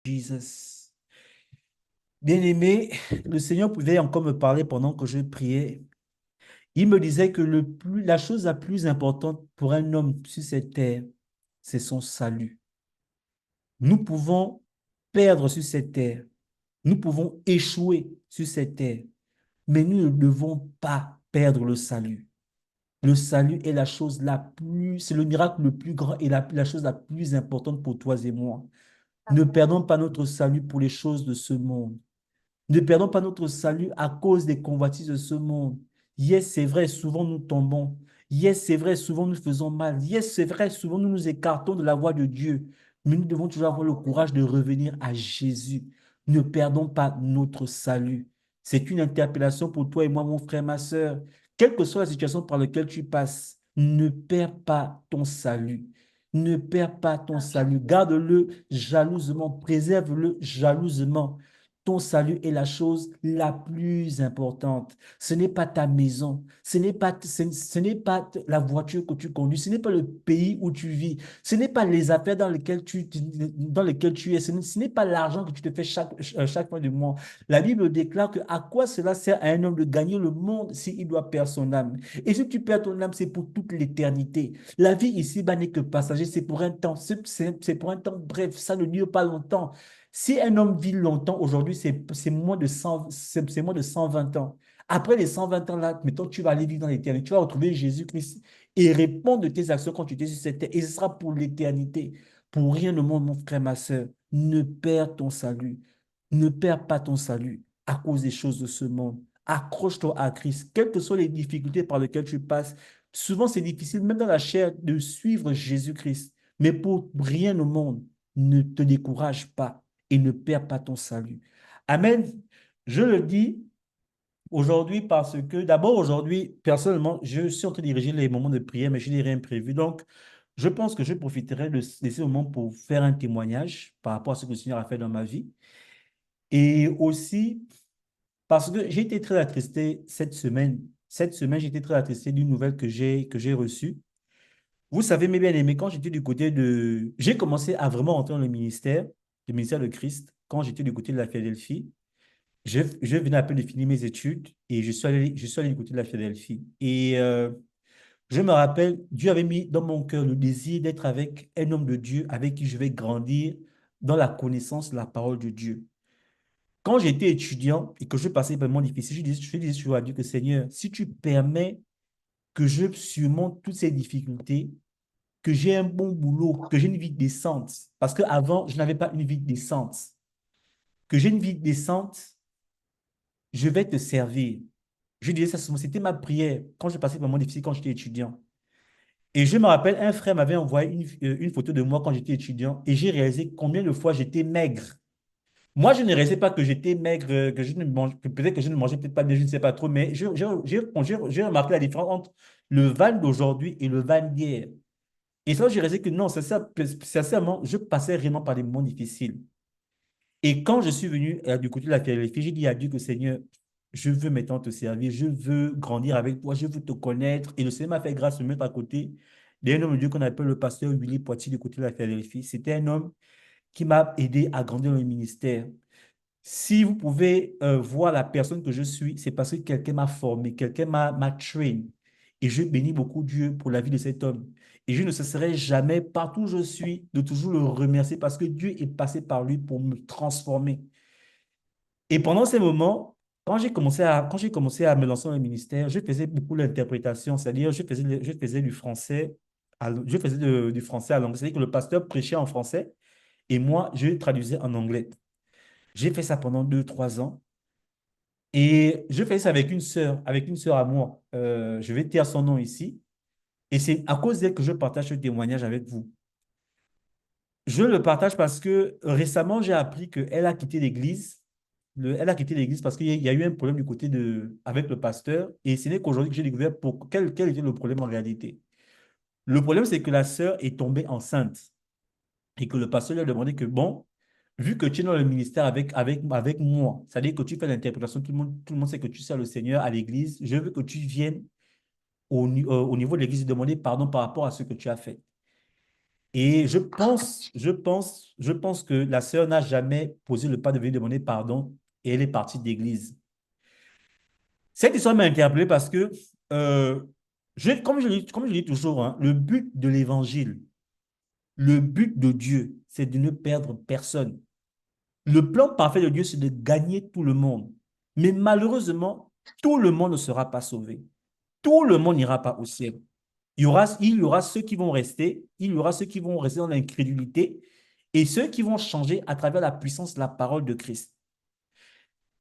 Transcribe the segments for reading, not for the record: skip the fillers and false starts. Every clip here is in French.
Jesus. Bien-aimé, le Seigneur pouvait encore me parler pendant que je priais. Il me disait que la chose la plus importante pour un homme sur cette terre, c'est son salut. Nous pouvons perdre sur cette terre. Nous pouvons échouer sur cette terre. Mais nous ne devons pas perdre le salut. Le salut est la chose la plus, c'est le miracle le plus grand et la chose la plus importante pour toi et moi. Ne perdons pas notre salut pour les choses de ce monde. Ne perdons pas notre salut à cause des convoitises de ce monde. Yes, c'est vrai, souvent nous tombons. Yes, c'est vrai, souvent nous faisons mal. Yes, c'est vrai, souvent nous nous écartons de la voie de Dieu. Mais nous devons toujours avoir le courage de revenir à Jésus. Ne perdons pas notre salut. C'est une interpellation pour toi et moi, mon frère, ma sœur. Quelle que soit la situation par laquelle tu passes, ne perds pas ton salut. Ne perds pas ton salut. Garde-le jalousement. Préserve-le jalousement. Ton salut est la chose la plus importante. Ce n'est pas ta maison, ce n'est pas la voiture que tu conduis, ce n'est pas le pays où tu vis, ce n'est pas les affaires dans lesquelles tu es, ce n'est pas l'argent que tu te fais chaque fin du mois. La Bible déclare que à quoi cela sert à un homme de gagner le monde s'il doit perdre son âme? Et si tu perds ton âme, c'est pour toute l'éternité. La vie ici-bas n'est que passager, c'est pour un temps, c'est pour un temps bref, ça ne dure pas longtemps. Si un homme vit longtemps aujourd'hui, c'est moins de 100, c'est moins de 120 ans. Après les 120 ans-là, mettons, tu vas aller vivre dans l'éternité. Tu vas retrouver Jésus-Christ et répondre de tes actions quand tu étais sur cette terre. Et ce sera pour l'éternité. Pour rien au monde, mon frère, ma soeur, ne perds ton salut. Ne perds pas ton salut à cause des choses de ce monde. Accroche-toi à Christ. Quelles que soient les difficultés par lesquelles tu passes, souvent c'est difficile, même dans la chair, de suivre Jésus-Christ. Mais pour rien au monde, ne te décourage pas et ne perds pas ton salut. Amen. Je le dis aujourd'hui parce que, d'abord aujourd'hui, personnellement, je suis en train de diriger les moments de prière, mais je n'ai rien prévu. Donc, je pense que je profiterai de ces moments pour faire un témoignage par rapport à ce que le Seigneur a fait dans ma vie. Et aussi parce que j'ai été très attristé cette semaine. Cette semaine, j'ai été très attristé d'une nouvelle que j'ai reçue. Vous savez, mes bien-aimés, quand j'étais du côté de... J'ai commencé à vraiment entrer dans le ministère de Christ, quand j'étais du côté de la Philadelphie. Je venais à peine de finir mes études et je suis allé du côté de la Philadelphie. Et je me rappelle, Dieu avait mis dans mon cœur le désir d'être avec un homme de Dieu avec qui je vais grandir dans la connaissance de la parole de Dieu. Quand j'étais étudiant et que je passais par des moments difficiles, je disais toujours à Dieu que Seigneur, si tu permets que je surmonte toutes ces difficultés, que j'ai un bon boulot, que j'ai une vie décente, parce qu'avant, je n'avais pas une vie décente, que j'ai une vie décente, je vais te servir. Je disais ça souvent, c'était ma prière quand je passais par un moment difficile quand j'étais étudiant. Et je me rappelle, un frère m'avait envoyé une photo de moi quand j'étais étudiant et j'ai réalisé combien de fois j'étais maigre. Moi, je ne réalisais pas que j'étais maigre, que je ne mange, que peut-être que je ne mangeais peut-être pas bien, je ne sais pas trop, mais j'ai remarqué la différence entre le Van d'aujourd'hui et le Van d'hier. Et ça, j'ai réalisé que non, sincèrement, je passais vraiment par des moments difficiles. Et quand je suis venu du côté de la Philadelphie, j'ai dit à Dieu que Seigneur, je veux maintenant te servir, je veux grandir avec toi, je veux te connaître. Et le Seigneur m'a fait grâce de me mettre à côté d'un homme de Dieu qu'on appelle le pasteur Willy Poitier du côté de la Philadelphie. C'était un homme qui m'a aidé à grandir dans le ministère. Si vous pouvez voir la personne que je suis, c'est parce que quelqu'un m'a formé, quelqu'un m'a train. Et je bénis beaucoup Dieu pour la vie de cet homme. Et je ne cesserai jamais, partout où je suis, de toujours le remercier parce que Dieu est passé par lui pour me transformer. Et pendant ces moments, quand j'ai commencé à me lancer dans le ministère, je faisais beaucoup l'interprétation, c'est-à-dire je faisais du français, je faisais du français à l'anglais. C'est-à-dire que le pasteur prêchait en français et moi, je traduisais en anglais. J'ai fait ça pendant 2, 3 ans. Et je fais ça avec une sœur à moi. Je vais taire son nom ici. Et c'est à cause d'elle que je partage ce témoignage avec vous. Je le partage parce que récemment, j'ai appris qu'elle a quitté l'église. Elle a quitté l'église parce qu'il y a eu un problème du côté avec le pasteur. Et ce n'est qu'aujourd'hui que j'ai découvert quel était le problème en réalité. Le problème, c'est que la sœur est tombée enceinte et que le pasteur lui a demandé que, bon, vu que tu es dans le ministère avec moi, c'est-à-dire que tu fais l'interprétation, tout le monde sait que tu sers le Seigneur à l'église, je veux que tu viennes au niveau de l'église et demander pardon par rapport à ce que tu as fait. Et je pense que la sœur n'a jamais posé le pas de venir demander pardon et elle est partie d'église. Cette histoire m'a interpellé parce que, euh, comme je dis toujours, hein, le but de l'évangile, le but de Dieu, c'est de ne perdre personne. Le plan parfait de Dieu, c'est de gagner tout le monde. Mais malheureusement, tout le monde ne sera pas sauvé. Tout le monde n'ira pas au ciel. Il y aura ceux qui vont rester, il y aura ceux qui vont rester dans l'incrédulité et ceux qui vont changer à travers la puissance de la parole de Christ.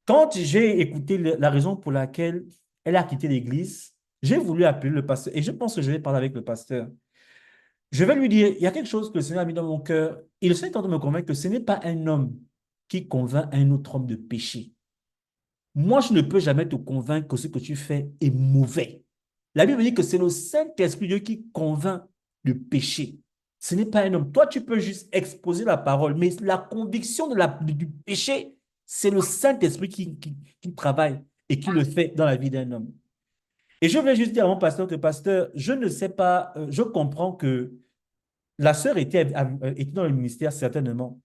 Quand j'ai écouté la raison pour laquelle elle a quitté l'église, j'ai voulu appeler le pasteur et je pense que je vais parler avec le pasteur. Je vais lui dire, il y a quelque chose que le Seigneur a mis dans mon cœur et le Seigneur est en train de me convaincre que ce n'est pas un homme qui convainc un autre homme de péché. Moi, je ne peux jamais te convaincre que ce que tu fais est mauvais. La Bible dit que c'est le Saint-Esprit de Dieu qui convainc de péché. Ce n'est pas un homme. Toi, tu peux juste exposer la parole, mais la conviction du péché, c'est le Saint-Esprit qui travaille et qui le fait dans la vie d'un homme. Et je voulais juste dire à mon pasteur que, pasteur, je ne sais pas, je comprends que la sœur était dans le ministère certainement,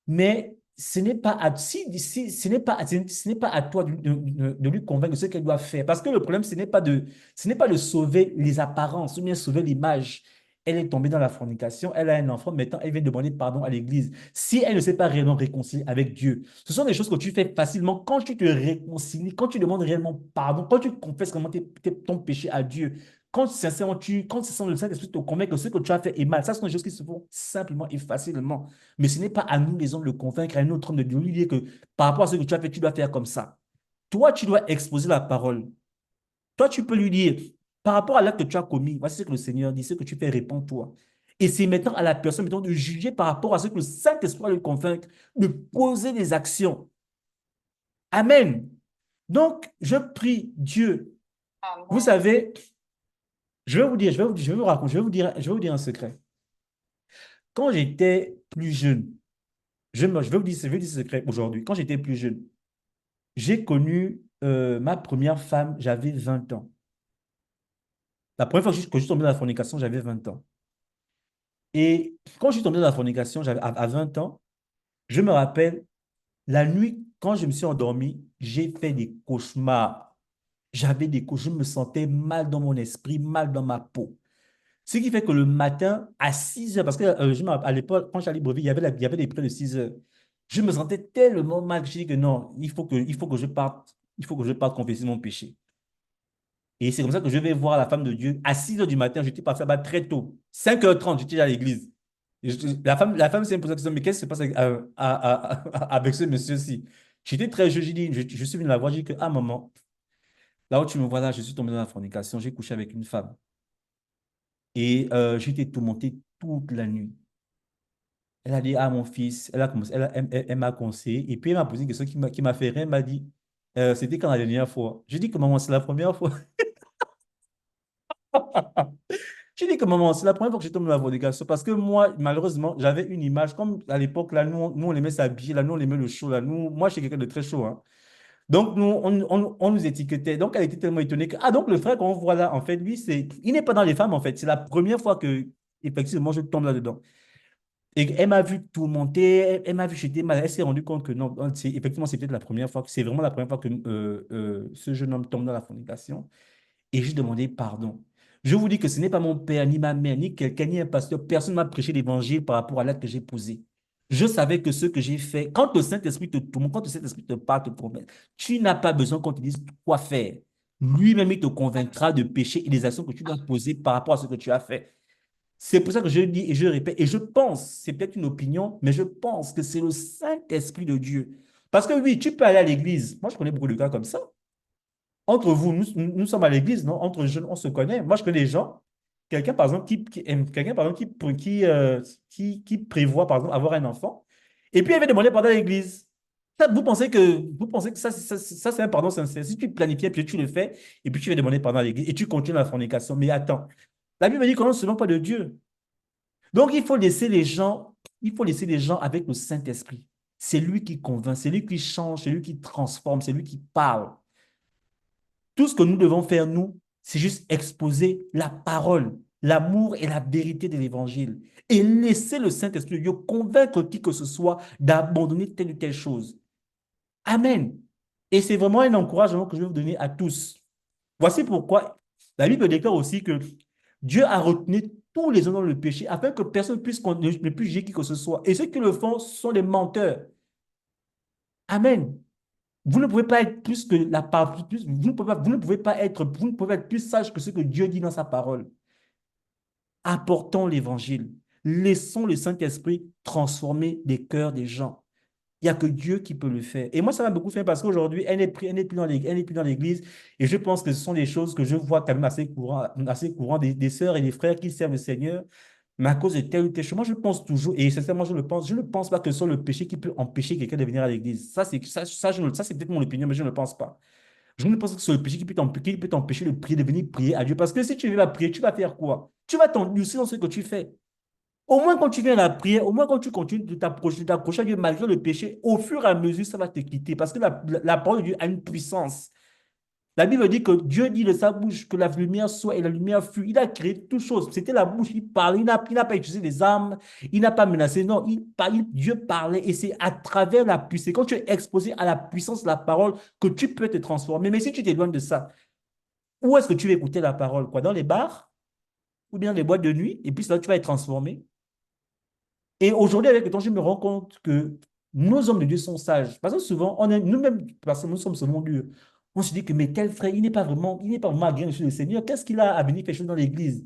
mais ce n'est pas à, ce n'est pas à toi de lui convaincre de ce qu'elle doit faire. Parce que le problème, ce n'est pas de sauver les apparences ou bien sauver l'image. Elle est tombée dans la fornication, elle a un enfant, maintenant elle vient demander pardon à l'église. Si elle ne s'est pas réellement réconciliée avec Dieu, ce sont des choses que tu fais facilement quand tu te réconcilies, quand tu demandes réellement pardon, quand tu confesses vraiment ton péché à Dieu, quand sincèrement quand le Saint-Esprit te convainc que ce que tu as fait est mal. Ça, ce sont des choses qui se font simplement et facilement. Mais ce n'est pas à nous, les hommes, de le convaincre, à un autre homme de lui dire que par rapport à ce que tu as fait, tu dois faire comme ça. Toi, tu dois exposer la parole. Toi, tu peux lui dire, par rapport à l'acte que tu as commis, voici ce que le Seigneur dit, ce que tu fais, réponds-toi. Et c'est maintenant à la personne maintenant de juger par rapport à ce que le Saint-Esprit lui convainc, de poser des actions. Amen. Donc, je prie Dieu. Vous savez, je vais vous raconter, je vais vous dire un secret. Quand j'étais plus jeune, je vais vous dire, je vais vous dire ce secret aujourd'hui. Quand j'étais plus jeune, j'ai connu ma première femme, j'avais 20 ans. La première fois que je suis tombé dans la fornication, j'avais 20 ans. Et quand je suis tombé dans la fornication, à 20 ans, je me rappelle, la nuit, quand je me suis endormi, j'ai fait des cauchemars. J'avais des cauchemars, je me sentais mal dans mon esprit, mal dans ma peau. Ce qui fait que le matin, à 6 heures, parce que à l'époque, quand j'allais brevet, il y avait des prêts de 6 heures. Je me sentais tellement mal que je dis que non, il faut que je parte, il faut que je parte confesser mon péché. Et c'est comme ça que je vais voir la femme de Dieu à 6 heures du matin. J'étais parti là-bas très tôt. 5h30, j'étais à l'église. La femme s'est posée la question, mais qu'est-ce qui se passe avec ce monsieur-ci? J'étais très jeune, j'ai dit, je suis venu la voir, j'ai dit que, ah maman, là où tu me vois là, je suis tombé dans la fornication, j'ai couché avec une femme. Et j'étais tourmenté toute la nuit. Elle a dit, ah mon fils, elle a commencé, elle m'a conseillé. Et puis elle m'a posé une question qui m'a fait rire. Elle m'a dit, c'était quand la dernière fois? J'ai dit que maman, c'est la première fois. J'ai dit que maman, c'est la première fois que je tombe dans la fornication parce que moi, malheureusement, j'avais une image comme à l'époque, là, nous, on aimait s'habiller, là, nous, on aimait le chaud, là, nous, moi, je suis quelqu'un de très chaud, hein. Donc, nous, on nous étiquetait. Donc, elle était tellement étonnée que, ah, donc, le frère qu'on voit là, en fait, lui, il n'est pas dans les femmes, en fait. C'est la première fois que, effectivement, je tombe là-dedans. Et elle m'a vu tourmenter, elle m'a vu jeter mal. Elle s'est rendue compte que non, effectivement, c'est peut-être la première fois, c'est vraiment la première fois que ce jeune homme tombe dans la fornication. Et j'ai demandé pardon. Je vous dis que ce n'est pas mon père, ni ma mère, ni quelqu'un, ni un pasteur. Personne ne m'a prêché l'évangile par rapport à l'acte que j'ai posé. Je savais que ce que j'ai fait, quand le Saint-Esprit te tourmente, quand le Saint-Esprit te parle, te promène, tu n'as pas besoin qu'on te dise quoi faire. Lui-même, il te convaincra de péché et des actions que tu dois poser par rapport à ce que tu as fait. C'est pour ça que je dis et je répète, et je pense, c'est peut-être une opinion, mais je pense que c'est le Saint-Esprit de Dieu. Parce que oui, tu peux aller à l'église. Moi, je connais beaucoup de cas comme ça. Entre vous, nous sommes à l'église, non? Entre jeunes, on se connaît. Moi, je connais des gens, quelqu'un, par exemple, quelqu'un, par exemple, qui prévoit, par exemple, avoir un enfant, et puis elle va demander pardon à l'église. Vous pensez que ça, c'est un pardon sincère. Si tu planifies, puis tu le fais, et puis tu vas demander pardon à l'église, et tu continues la fornication. Mais attends, la Bible dit qu'on ne se moque pas de Dieu. Donc, il faut laisser les gens avec le Saint-Esprit. C'est lui qui convainc, c'est lui qui change, c'est lui qui transforme, c'est lui qui parle. Tout ce que nous devons faire, nous, c'est juste exposer la parole. l'amour et la vérité de l'évangile. Et laisser le Saint-Esprit de Dieu convaincre qui que ce soit d'abandonner telle ou telle chose. Amen. Et c'est vraiment un encouragement que je vais vous donner à tous. Voici pourquoi la Bible déclare aussi que Dieu a retenu tous les hommes dans le péché afin que personne puisse ne puisse juger qui que ce soit. Et ceux qui le font sont des menteurs. Amen. Vous ne pouvez pas être plus que la parole, vous ne pouvez pas être plus sage que ce que Dieu dit dans sa parole. Apportons l'évangile. Laissons le Saint-Esprit transformer les cœurs des gens. Il n'y a que Dieu qui peut le faire. Et moi, ça m'a beaucoup fait parce qu'aujourd'hui, elle n'est plus dans l'église. Et je pense que ce sont des choses que je vois quand même assez courant des sœurs et des frères qui servent le Seigneur. Mais à cause de tel ou tel chose, moi, je pense toujours, et sincèrement, je ne pense pas que ce soit le péché qui peut empêcher quelqu'un de venir à l'église. Ça, c'est peut-être mon opinion, mais je ne le pense pas. Je ne pense pas que ce soit le péché qui peut t'empêcher de prier, de venir prier à Dieu. Parce que si tu viens à prier, tu vas faire quoi? Tu vas t'endurcir dans ce que tu fais. Au moins, quand tu viens à la prière, au moins, quand tu continues de t'approcher à Dieu malgré le péché, au fur et à mesure, ça va te quitter. Parce que la parole de Dieu a une puissance. La Bible dit que Dieu dit de sa bouche que la lumière soit et la lumière fut. Il a créé toutes choses. C'était la bouche, il parlait. Il n'a pas utilisé des armes, il n'a pas menacé. Non, Dieu parlait et c'est à travers la puissance. Quand tu es exposé à la puissance de la parole que tu peux te transformer. Mais si tu t'éloignes de ça, où est-ce que tu vas écouter la parole? Quoi? Dans les bars ou bien dans les boîtes de nuit? Et puis là, tu vas être transformé. Et aujourd'hui, avec le temps, je me rends compte que nos hommes de Dieu sont sages. Parce que souvent, nous-mêmes, parce que nous sommes selon Dieu, on se dit que mais tel frère, il n'est pas vraiment agréé chez le Seigneur. Qu'est-ce qu'il a à venir faire chose dans l'église?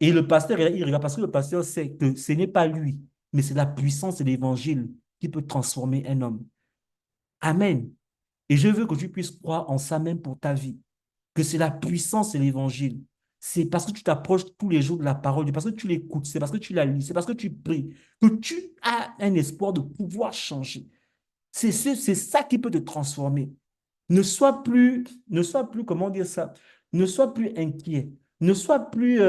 Et le pasteur, il regarde parce que le pasteur sait que ce n'est pas lui, mais c'est la puissance de l'évangile qui peut transformer un homme. Amen. Et je veux que tu puisses croire en ça même pour ta vie, que c'est la puissance de l'évangile. C'est parce que tu t'approches tous les jours de la parole, parce que tu l'écoutes, c'est parce que tu la lis, c'est parce que tu pries, que tu as un espoir de pouvoir changer. C'est ça qui peut te transformer. Ne sois plus, comment dire ça, ne sois plus inquiet, ne sois plus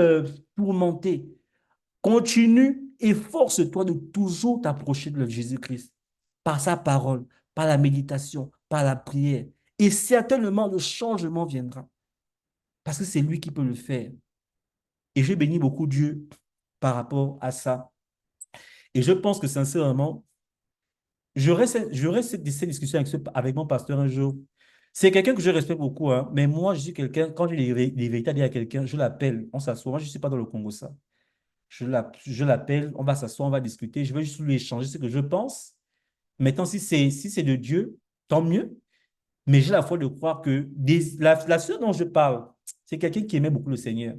tourmenté. Continue et force-toi de toujours t'approcher de Jésus-Christ par sa parole, par la méditation, par la prière. Et certainement, le changement viendra parce que c'est lui qui peut le faire. Et je bénis beaucoup Dieu par rapport à ça. Et je pense que sincèrement, j'aurai cette discussion avec mon pasteur un jour. C'est quelqu'un que je respecte beaucoup, hein, mais moi, je suis quelqu'un, quand j'ai des vérités à dire à quelqu'un, je l'appelle, on s'assoit. Moi, je ne suis pas dans le Congo, ça. Je l'appelle, on va s'asseoir, on va discuter. Je vais juste lui échanger ce que je pense. Maintenant, si c'est de Dieu, tant mieux. Mais j'ai la foi de croire que la sœur dont je parle, c'est quelqu'un qui aimait beaucoup le Seigneur.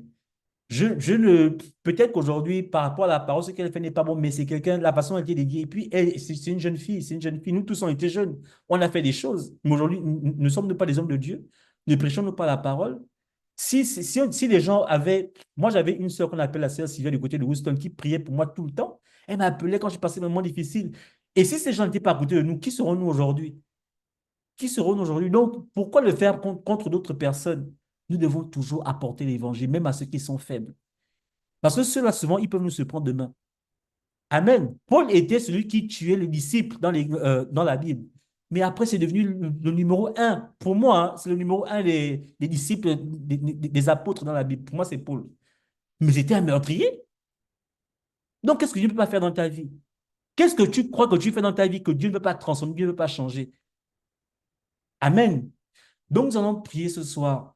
Je ne, peut-être qu'aujourd'hui, par rapport à la parole, ce qu'elle fait n'est pas bon, mais c'est quelqu'un, la façon dont elle est dédiée. Et puis, c'est une jeune fille, c'est une jeune fille. Nous tous, on était jeunes. On a fait des choses. Mais aujourd'hui, nous ne sommes pas des hommes de Dieu. Ne prêchons-nous pas la parole. Si les gens avaient. Moi, j'avais une sœur qu'on appelle la sœur Sylvia du côté de Houston qui priait pour moi tout le temps. Elle m'appelait quand j'ai passé un moment difficile. Et si ces gens n'étaient pas à côté de nous, qui serons-nous aujourd'hui? Qui serons-nous aujourd'hui? Donc, pourquoi le faire contre d'autres personnes? Nous devons toujours apporter l'évangile, même à ceux qui sont faibles. Parce que ceux-là, souvent, ils peuvent nous surprendre demain. Amen. Paul était celui qui tuait les disciples dans la Bible. Mais après, c'est devenu le numéro un. Pour moi, hein, c'est le numéro un des disciples, des apôtres dans la Bible. Pour moi, c'est Paul. Mais c'était un meurtrier. Donc, qu'est-ce que Dieu ne peut pas faire dans ta vie? Qu'est-ce que tu crois que tu fais dans ta vie que Dieu ne peut pas transformer, Dieu ne peut pas changer? Amen. Donc, nous allons prier ce soir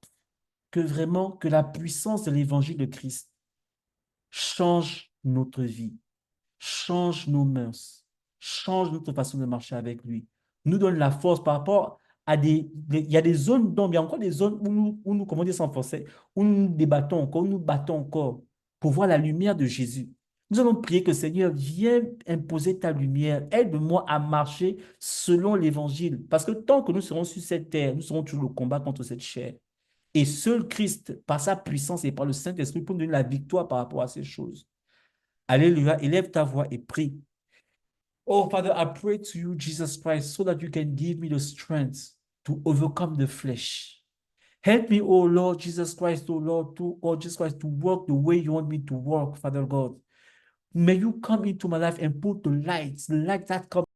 que vraiment, que la puissance de l'évangile de Christ change notre vie, change nos mœurs, change notre façon de marcher avec lui, nous donne la force par rapport à il y a des zones, donc il y a encore des zones où nous comment dire ça en français, où nous débattons encore, où nous battons encore pour voir la lumière de Jésus. Nous allons prier que Seigneur, viens imposer ta lumière, aide-moi à marcher selon l'évangile, parce que tant que nous serons sur cette terre, nous serons toujours au combat contre cette chair. Et seul Christ, par sa puissance et par le Saint-Esprit, peut nous donner la victoire par rapport à ces choses. Alléluia, élève ta voix et prie. Oh, Father, I pray to you, Jesus Christ, so that you can give me the strength to overcome the flesh. Help me, oh Lord Jesus Christ, oh Jesus Christ, to work the way you want me to work, Father God. May you come into my life and put the light that comes